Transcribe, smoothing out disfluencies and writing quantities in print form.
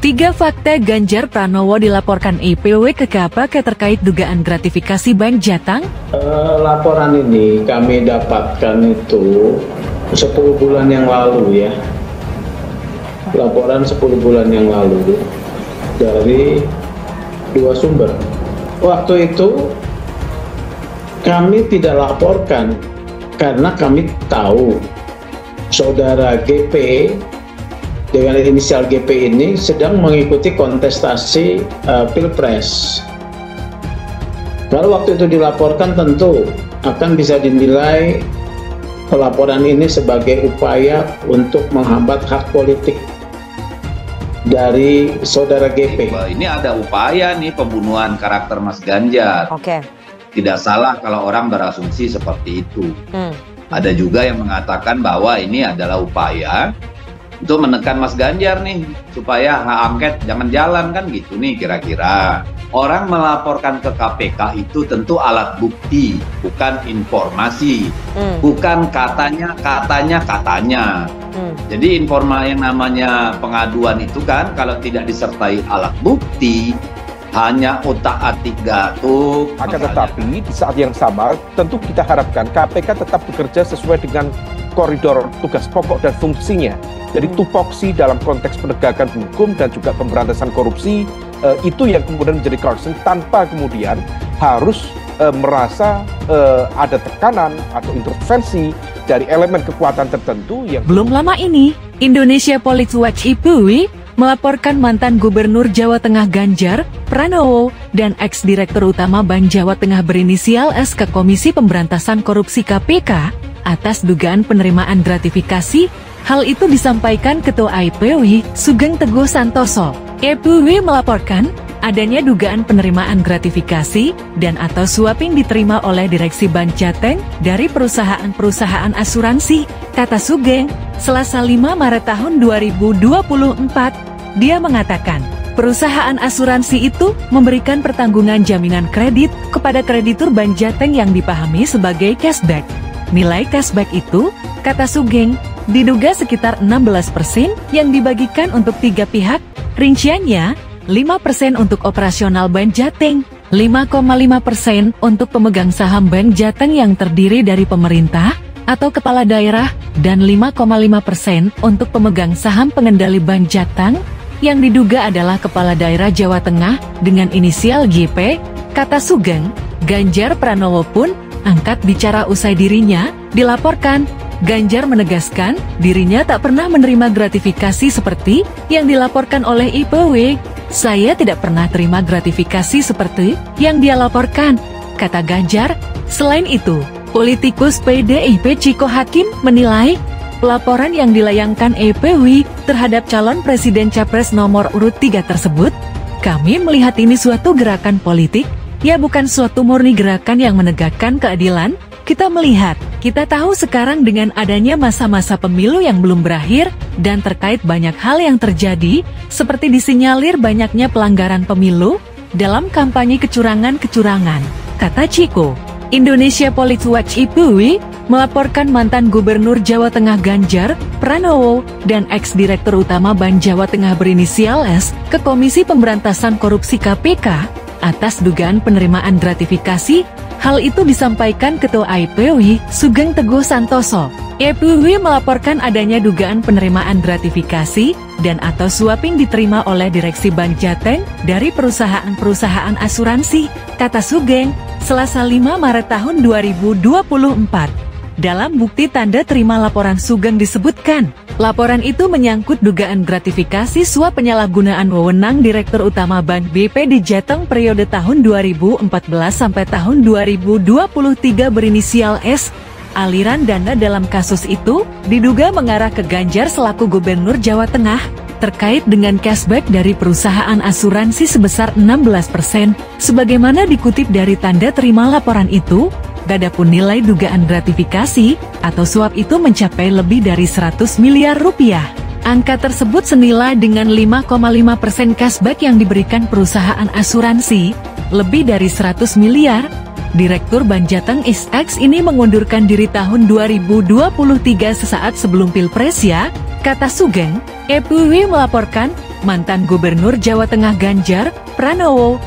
3 fakta Ganjar Pranowo dilaporkan IPW ke KPK terkait dugaan gratifikasi Bank Jateng. Laporan ini kami dapatkan itu 10 bulan yang lalu ya. Laporan 10 bulan yang lalu dari 2 sumber. Waktu itu kami tidak laporkan karena kami tahu saudara GP dengan inisial GP ini sedang mengikuti kontestasi Pilpres. Kalau waktu itu dilaporkan tentu akan bisa dinilai pelaporan ini sebagai upaya untuk menghambat hak politik dari saudara GP. Ini ada upaya nih pembunuhan karakter Mas Ganjar. Oke. Tidak salah kalau orang berasumsi seperti itu. Ada juga yang mengatakan bahwa ini adalah upaya untuk menekan Mas Ganjar nih, supaya hak angket jangan jalan kan gitu nih kira-kira. Orang melaporkan ke KPK itu tentu alat bukti, bukan informasi, bukan katanya. Jadi informasi yang namanya pengaduan itu kan kalau tidak disertai alat bukti, hanya otak-atik gatuk. Akan tetapi di saat yang sama tentu kita harapkan KPK tetap bekerja sesuai dengan koridor tugas pokok dan fungsinya. Jadi tupoksi dalam konteks penegakan hukum dan juga pemberantasan korupsi itu yang kemudian menjadi concern tanpa kemudian harus merasa ada tekanan atau intervensi dari elemen kekuatan tertentu yang... Belum lama ini, Indonesia Police Watch IPW melaporkan mantan Gubernur Jawa Tengah Ganjar Pranowo dan ex-direktur utama Bank Jawa Tengah berinisial S ke Komisi Pemberantasan Korupsi KPK atas dugaan penerimaan gratifikasi. Hal itu disampaikan Ketua IPW Sugeng Teguh Santoso. IPW melaporkan adanya dugaan penerimaan gratifikasi dan atau suap yang diterima oleh Direksi Bank Jateng dari perusahaan-perusahaan asuransi, kata Sugeng, Selasa 5 Maret tahun 2024. Dia mengatakan, perusahaan asuransi itu memberikan pertanggungan jaminan kredit kepada kreditur Bank Jateng yang dipahami sebagai cashback. Nilai cashback itu, kata Sugeng, diduga sekitar 16% yang dibagikan untuk 3 pihak, rinciannya 5% untuk operasional Bank Jateng, 5,5% untuk pemegang saham Bank Jateng yang terdiri dari pemerintah atau kepala daerah, dan 5,5% untuk pemegang saham pengendali Bank Jateng yang diduga adalah kepala daerah Jawa Tengah dengan inisial GP, kata Sugeng. Ganjar Pranowo pun angkat bicara usai dirinya dilaporkan. Ganjar menegaskan dirinya tak pernah menerima gratifikasi seperti yang dilaporkan oleh IPW. Saya tidak pernah terima gratifikasi seperti yang dia laporkan, kata Ganjar. Selain itu, politikus PDIP Ciko Hakim menilai pelaporan yang dilayangkan IPW terhadap calon presiden capres nomor urut 3 tersebut, kami melihat ini suatu gerakan politik, ya bukan suatu murni gerakan yang menegakkan keadilan. Kita tahu sekarang dengan adanya masa-masa pemilu yang belum berakhir, dan terkait banyak hal yang terjadi, seperti disinyalir banyaknya pelanggaran pemilu, dalam kampanye kecurangan-kecurangan, kata Ciko. Indonesia Police Watch IPW melaporkan mantan Gubernur Jawa Tengah Ganjar Pranowo dan ex-direktur utama Bank Jawa Tengah berinisial S ke Komisi Pemberantasan Korupsi KPK atas dugaan penerimaan gratifikasi. Hal itu disampaikan Ketua IPW Sugeng Teguh Santoso. IPW melaporkan adanya dugaan penerimaan gratifikasi dan atau suap yang diterima oleh Direksi Bank Jateng dari perusahaan-perusahaan asuransi, kata Sugeng, Selasa 5 Maret tahun 2024. Dalam bukti tanda terima laporan Sugeng disebutkan, laporan itu menyangkut dugaan gratifikasi suap penyalahgunaan wewenang Direktur Utama Bank BPD Jateng periode tahun 2014 sampai tahun 2023 berinisial S. Aliran dana dalam kasus itu diduga mengarah ke Ganjar selaku Gubernur Jawa Tengah, terkait dengan cashback dari perusahaan asuransi sebesar 16%, sebagaimana dikutip dari tanda terima laporan itu. Adapun nilai dugaan gratifikasi atau suap itu mencapai lebih dari 100 miliar rupiah. Angka tersebut senilai dengan 5,5% cashback yang diberikan perusahaan asuransi, lebih dari 100 miliar. Direktur Bank Jateng SX ini mengundurkan diri tahun 2023 sesaat sebelum Pilpres ya, kata Sugeng. IPW melaporkan mantan Gubernur Jawa Tengah Ganjar Pranowo